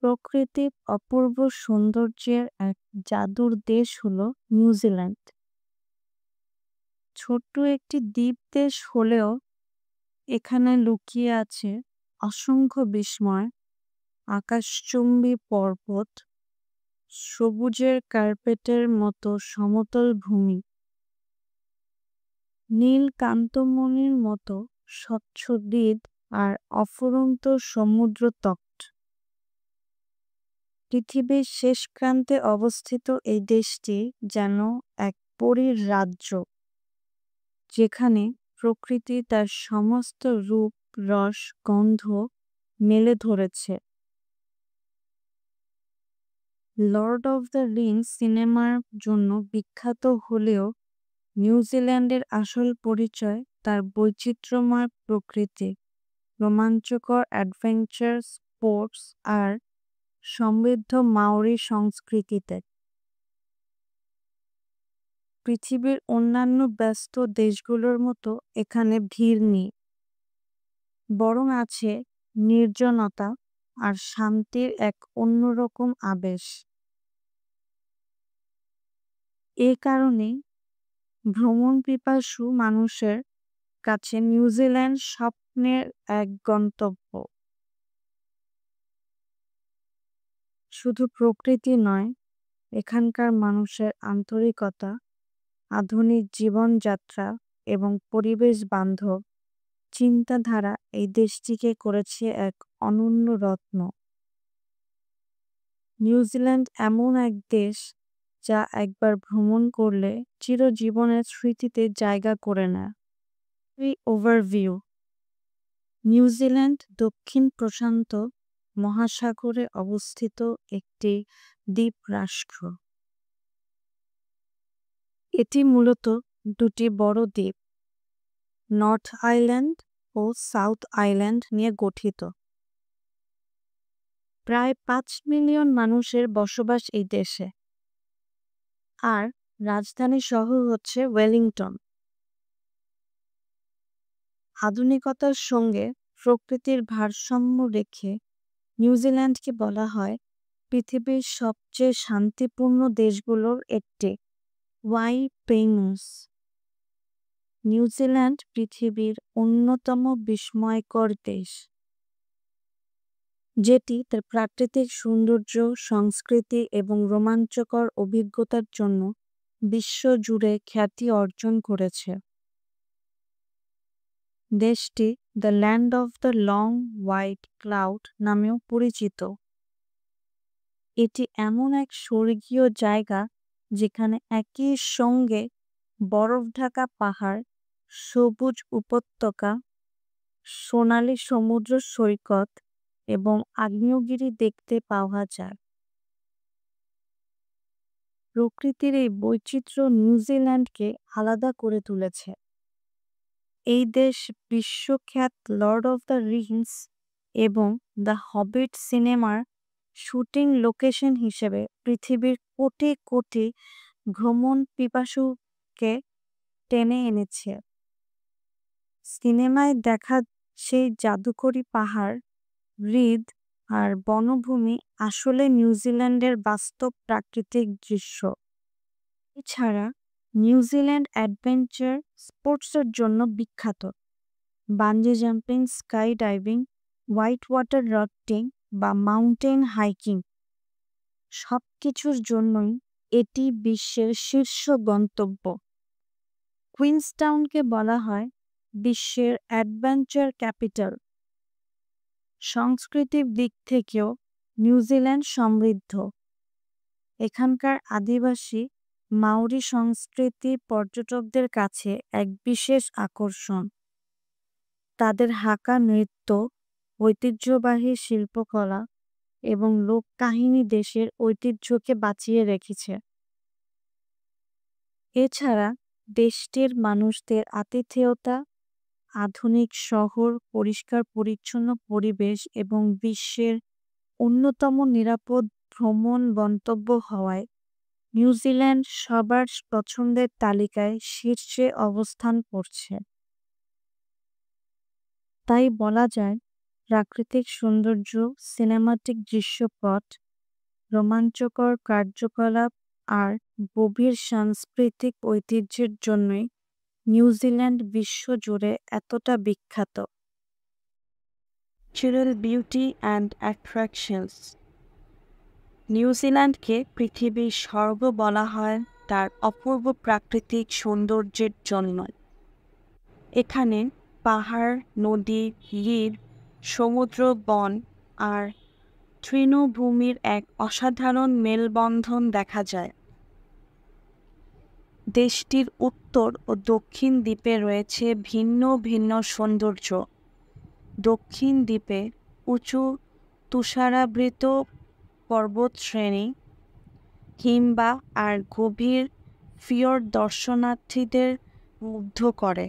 প্রকৃতির অপূর্ব সৌন্দর্যের এক জাদুর দেশ হলো নিউজিল্যান্ড। ছোট্ট একটি দ্বীপ দেশ হলেও এখানে লুকিয়ে আছে অসংখ্য বিস্ময়, আকাশচুম্বী পর্বত, সবুজের কার্পেটের মতো সমতল ভূমি, নীল কান্তমণির মতো স্বচ্ছ হ্রদ আর অফুরন্ত সমুদ্র তট। পৃথিবীর শেষ প্রান্তে অবস্থিত এই দেশটি যেন এক পরীর রাজ্য, যেখানে প্রকৃতি তার সমস্ত রূপ, রস, গন্ধ মেলে ধরেছে। লর্ড অফ দ্য রিংস সিনেমার জন্য বিখ্যাত হলেও নিউজিল্যান্ডের আসল পরিচয় তার বৈচিত্র্যময় প্রকৃতি, রোমাঞ্চকর অ্যাডভেঞ্চার স্পোর্টস আর সমৃদ্ধ মাওরি সংস্কৃতিতে। পৃথিবীর অন্যান্য ব্যস্ত দেশগুলোর মতো এখানে ভিড় নেই, বরং আছে নির্জনতা আর শান্তির এক অন্যরকম আবেশ। এ কারণেই ভ্রমণ পিপাসু মানুষের কাছে নিউজিল্যান্ড স্বপ্নের এক গন্তব্য। শুধু প্রকৃতি নয়, এখানকার মানুষের আন্তরিকতা, আধুনিক জীবনযাত্রা এবং পরিবেশ বান্ধব চিন্তাধারা এই দেশটিকে করেছে এক অনন্য রত্ন। নিউজিল্যান্ড এমন এক দেশ যা একবার ভ্রমণ করলে চিরজীবনের স্মৃতিতে জায়গা করে নেয়। ওভারভিউ: নিউজিল্যান্ড দক্ষিণ প্রশান্ত মহাসাগরে অবস্থিত একটি দ্বীপ রাষ্ট্র। এটি মূলত দুটি বড় দ্বীপ, নর্থ আইল্যান্ড ও সাউথ আইল্যান্ড নিয়ে গঠিত। প্রায় 5 মিলিয়ন মানুষের বসবাস এই দেশে, আর রাজধানী শহর হচ্ছে ওয়েলিংটন। আধুনিকতার সঙ্গে প্রকৃতির ভারসাম্য রেখে নিউজিল্যান্ডকে বলা হয় পৃথিবীর সবচেয়ে শান্তিপূর্ণ দেশগুলোর একটি। Y famous? নিউজিল্যান্ড পৃথিবীর অন্যতম বিস্ময়কর দেশ, যেটি তার প্রাকৃতিক সৌন্দর্য, সংস্কৃতি এবং রোমাঞ্চকর অভিজ্ঞতার জন্য বিশ্বজুড়ে খ্যাতি অর্জন করেছে। দেশটি the land of the long white cloud নামেও পরিচিত। এটি এমন এক স্বর্গীয় জায়গা যেখানে একই সঙ্গে বরফ ঢাকা পাহাড়, সবুজ উপত্যকা, সোনালী সমুদ্র সৈকত এবং আগ্নেয়গিরি দেখতে পাওয়া যায়। প্রকৃতির এই বৈচিত্র্য নিউজিল্যান্ডকে আলাদা করে তুলেছে। এই দেশ বিশ্বখ্যাত লর্ড অফ দ্য রিংস এবং দ্য হবিট সিনেমার শুটিং লোকেশন হিসেবে পৃথিবীর কোটি কোটি ভ্রমণ পিপাসুকে টেনে এনেছে। সিনেমায় দেখা সেই জাদুকরী পাহাড়, হ্রদ আর বনভূমি আসলে নিউজিল্যান্ডের বাস্তব প্রাকৃতিক দৃশ্য। এছাড়া নিউজিল্যান্ড অ্যাডভেঞ্চার স্পোর্টসের জন্য বিখ্যাত। Bungee jumping, sky diving, white water rafting বা মাউন্টেন হাইকিং সব কিছুর জন্যই এটি বিশ্বের শীর্ষ গন্তব্য। কুইন্সটাউনকে বলা হয় বিশ্বের অ্যাডভেঞ্চার ক্যাপিটাল। সংস্কৃতির দিক থেকেও নিউজিল্যান্ড সমৃদ্ধ। এখানকার আদিবাসী মাওরি সংস্কৃতি পর্যটকদের কাছে এক বিশেষ আকর্ষণ। তাদের হাঁকা নৃত্য, ঐতিহ্যবাহী শিল্পকলা এবং লোককাহিনী দেশের ঐতিহ্যকে বাঁচিয়ে রেখেছে। এছাড়া দেশটির মানুষদের আতিথেয়তা, আধুনিক শহর, পরিষ্কার পরিচ্ছন্ন পরিবেশ এবং বিশ্বের অন্যতম নিরাপদ ভ্রমণ গন্তব্য হওয়ায় নিউজিল্যান্ড সবার পছন্দের তালিকায় শীর্ষে অবস্থান করছে। তাই বলা যায় প্রাকৃতিক সৌন্দর্য, সিনেমাটিক দৃশ্যপট, রোমাঞ্চকর কার্যকলাপ আর গভীর সাংস্কৃতিক ঐতিহ্যের জন্যই নিউজিল্যান্ড বিশ্বজুড়ে এতটা বিখ্যাত। Natural beauty and attractions. নিউজিল্যান্ডকে পৃথিবীর স্বর্গ বলা হয় তার অপূর্ব প্রাকৃতিক সৌন্দর্যের জন্য। এখানে পাহাড়, নদী, হ্রদ, সমুদ্র, বন আর তৃণভূমির এক অসাধারণ মেলবন্ধন দেখা যায়। দেশটির উত্তর ও দক্ষিণ দ্বীপে রয়েছে ভিন্ন ভিন্ন সৌন্দর্য। দক্ষিণ দ্বীপে উঁচু তুষারাবৃত পর্বতশ্রেণী, হিমবাহ আর গভীর ফিয়র্ড দর্শনার্থীদের মুগ্ধ করে।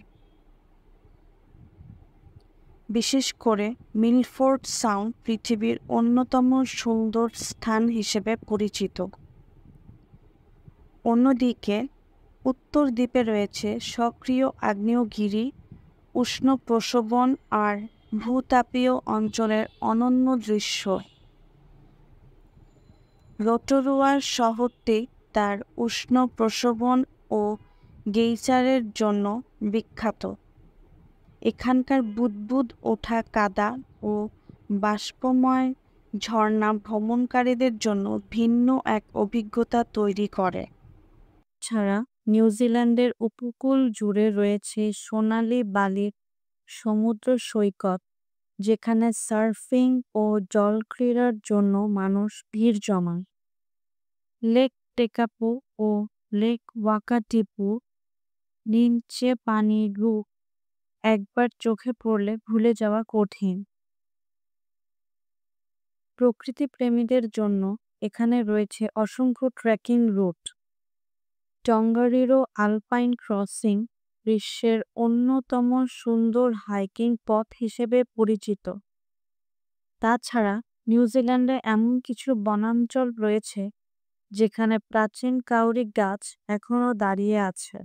বিশেষ করে মিলফোর্ড সাউন্ড পৃথিবীর অন্যতম সুন্দর স্থান হিসেবে পরিচিত। অন্যদিকে উত্তর দ্বীপে রয়েছে সক্রিয় আগ্নেয়গিরি, উষ্ণ প্রস্রবণ আর ভূতাপীয় অঞ্চলের অনন্য দৃশ্য। রোটোরুয়া শহরটি তার উষ্ণ প্রস্রবণ ও গেইচারের জন্য বিখ্যাত। এখানকার বুদবুদ ওঠা কাদা ও বাষ্পময় ঝর্ণা ভ্রমণকারীদের জন্য ভিন্ন এক অভিজ্ঞতা তৈরি করে। ছাড়া নিউজিল্যান্ডের উপকূল জুড়ে রয়েছে সোনালি বালির সমুদ্র সৈকত, যেখানে সার্ফিং ও জলক্রীড়ার জন্য মানুষ ভিড় জমায়। লেক টেকাপু ও লেক ওয়াকাটিপু নিচে পানির রূপ একবার চোখে পড়লে ভুলে যাওয়া কঠিন। প্রকৃতিপ্রেমীদের জন্য এখানে রয়েছে অসংখ্য ট্রেকিং রুট। টঙ্গারিরো আলপাইন ক্রসিং বিশ্বের অন্যতম সুন্দর হাইকিং পথ হিসেবে পরিচিত। তাছাড়া নিউজিল্যান্ডে এমন কিছু বনাঞ্চল রয়েছে যেখানে প্রাচীন কাউরি গাছ এখনও দাঁড়িয়ে আছে।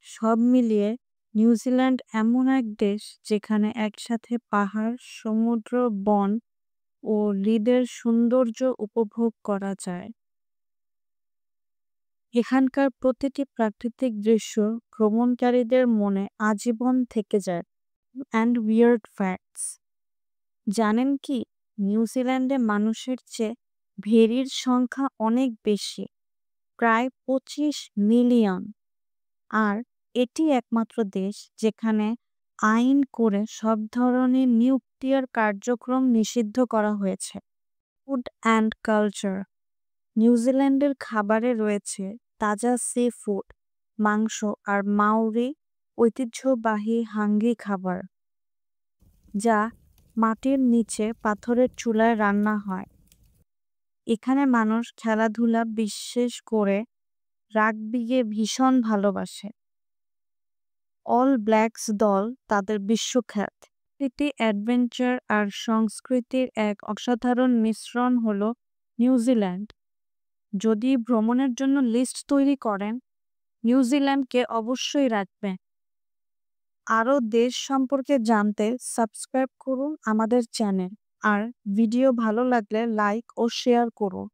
সব মিলিয়ে নিউজিল্যান্ড এমন এক দেশ যেখানে একসাথে পাহাড়, সমুদ্র, বন ও হ্রদের সৌন্দর্য উপভোগ করা যায়। এখানকার প্রতিটি প্রাকৃতিক দৃশ্য ভ্রমণকারীদের মনে আজীবন থেকে যায়। অ্যান্ড উইয়ার্ড ফ্যাক্টস, জানেন কি নিউজিল্যান্ডে মানুষের চেয়ে ভেড়ির সংখ্যা অনেক বেশি, প্রায় 25 মিলিয়ন। আর এটি একমাত্র দেশ যেখানে আইন করে সব ধরনের নিউক্লিয়ার কার্যক্রম নিষিদ্ধ করা হয়েছে। Food and culture. নিউজিল্যান্ডের খাবারে রয়েছে তাজা সি ফুড, মাংস আর মাওরি ঐতিহ্যবাহী হাঙ্গি খাবার, যা মাটির নিচে পাথরের চুলায় রান্না হয়। এখানে মানুষ খেলাধুলা, বিশেষ করে রাগবিকে ভীষণ ভালোবাসে। অল ব্ল্যাকস দল তাদের বিশ্বখ্যাত। প্রকৃতি, অ্যাডভেঞ্চার আর সংস্কৃতির এক অসাধারণ মিশ্রণ হলো নিউজিল্যান্ড। যদি ভ্রমণের জন্য লিস্ট তৈরি করেন, নিউজিল্যান্ডকে অবশ্যই রাখবেন। আরও দেশ সম্পর্কে জানতে সাবস্ক্রাইব করুন আমাদের চ্যানেল, আর ভিডিও ভালো লাগলে লাইক ও শেয়ার করুন।